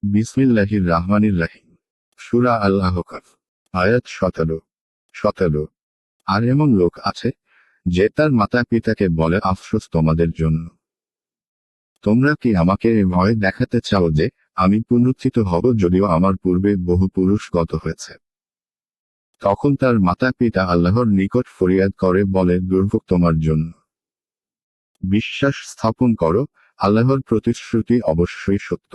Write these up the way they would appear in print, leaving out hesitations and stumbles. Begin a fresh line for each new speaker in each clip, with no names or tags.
বিসমিল্লাহির রাহমানির রাহিম। সূরা আল-আহকাফ, আয়াত 17। আর এমন লোক আছে, যে তার মাতা পিতাকে বলে, আফসোস তোমাদের জন্য। তোমরা কি আমাকে এ ভয় দেখাতে চাও যে, আমি পুনরুত্থিত হব যদিও আমার পূর্বে বহু পুরুষ গত হয়েছে। তখন তার মাতা পিতা আল্লাহর নিকট ফরিয়াদ করে বলে, দুর্ভোগ তোমার জন্য। বিশ্বাস স্থাপন করো, আল্লাহর প্রতিশ্রুতি অবশ্যই সত্য।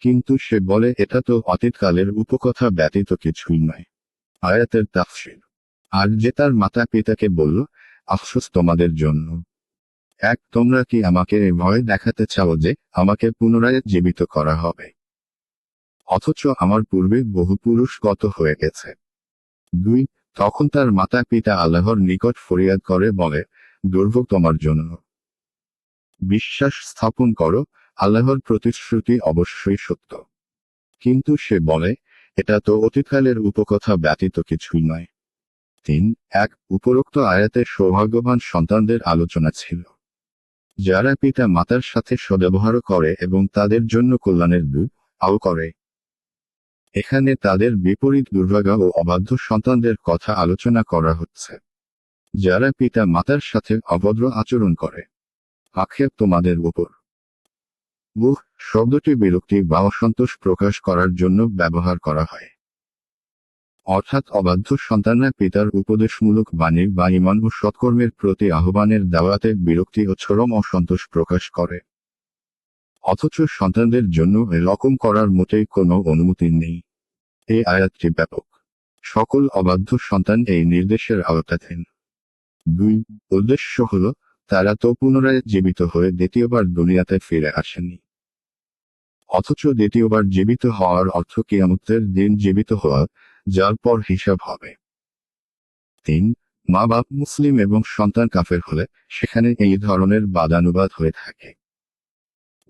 কিন্তু সে বলে, এটা তো অতীতকালের উপকথা ব্যতীত কিছুই নয়। আয়াতের তাফসীর। আর যে তার মাতা পিতাকে বলল, আফসোস তোমাদের জন্য। তোমরা কি আমাকে এ ভয় দেখাতে চাও যে, আমাকে পুনরায় জীবিত করা হবে, অথচ আমার পূর্বে বহু পুরুষ গত হয়ে গেছে। 2 তখন তার মাতা পিতা আল্লাহর নিকট ফরিয়াদ করে বলে, দুর্ভোগ তোমার জন্য। বিশ্বাস স্থাপন করো, আল্লাহর প্রতিশ্রুতি অবশ্যই সত্য। কিন্তু সে বলে, এটা তো অতীতকালের উপকথা ব্যতীত কিছুই নয়। 3 উপরোক্ত আয়াতে সৌভাগ্যবান সন্তানদের আলোচনা ছিল, যারা পিতা মাতার সাথে সদ্ব্যবহার করে এবং তাদের জন্য কল্যাণের আও করে। এখানে তাদের বিপরীত দুর্ভাগা ও অবাধ্য সন্তানদের কথা আলোচনা করা হচ্ছে, যারা পিতা মাতার সাথে অভদ্র আচরণ করে। আক্ষেপ তোমাদের উপর। শব্দটি বিরক্তি বা অসন্তোষ প্রকাশ করার জন্য ব্যবহার করা হয়। অর্থাৎ অবাধ্য সন্তানরা পিতার উপদেশমূলক বাণী বা ঈমান ও সৎকর্মের প্রতি আহ্বানের দাওয়াতে বিরক্তি ও চরম অসন্তোষ প্রকাশ করে। অথচ সন্তানদের জন্য এরকম করার মোটেই কোনো অনুমতি নেই। এই আয়াতটি ব্যাপক। সকল অবাধ্য সন্তান এই নির্দেশের আওতাধীন। 2 উদ্দেশ্য হল, তারা তো পুনরায় জীবিত হয়ে দ্বিতীয়বার দুনিয়াতে ফিরে আসেনি। অথচ দ্বিতীয়বার জীবিত হওয়ার অর্থ কিয়ামতের দিন জীবিত হওয়া, যার পর হিসাব হবে। 3 মা বাপ মুসলিম এবং সন্তান কাফের হলে সেখানে এই ধরনের বাদানুবাদ হয়ে থাকে,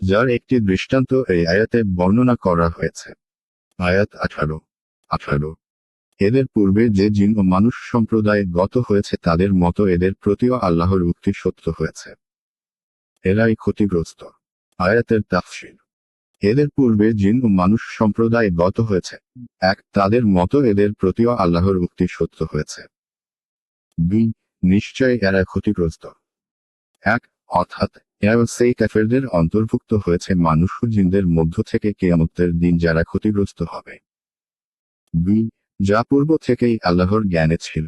যার একটি দৃষ্টান্ত এই আয়াতে বর্ণনা করা হয়েছে। আয়াত 18 এদের পূর্বে যে জিন ও মানুষ সম্প্রদায় গত হয়েছে তাদের মতো এদের প্রতিও আল্লাহর উক্তি সত্য হয়েছে। এরাই ক্ষতিগ্রস্ত। আয়াতের তাফসীর। এদের পূর্বে জিন ও মানুষ সম্প্রদায় গত হয়েছে, তাদের মতো এদের প্রতিও আল্লাহর উক্তি সত্য হয়েছে। 2 নিশ্চয় এরা ক্ষতিগ্রস্ত। অর্থাৎ এরা সেই কাফেরদের অন্তর্ভুক্ত হয়েছে মানুষ ও জিনদের মধ্য থেকে কিয়ামতের দিন যারা ক্ষতিগ্রস্ত হবে। 2 যা পূর্ব থেকেই আল্লাহর জ্ঞানে ছিল।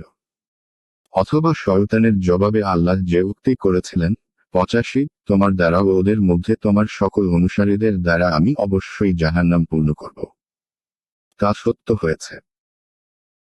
অথবা শয়তানের জবাবে আল্লাহ যে উক্তি করেছিলেন, 85 তোমার দ্বারা ও ওদের মধ্যে তোমার সকল অনুসারীদের দ্বারা আমি অবশ্যই জাহান্নাম পূর্ণ করব, তা সত্য হয়েছে।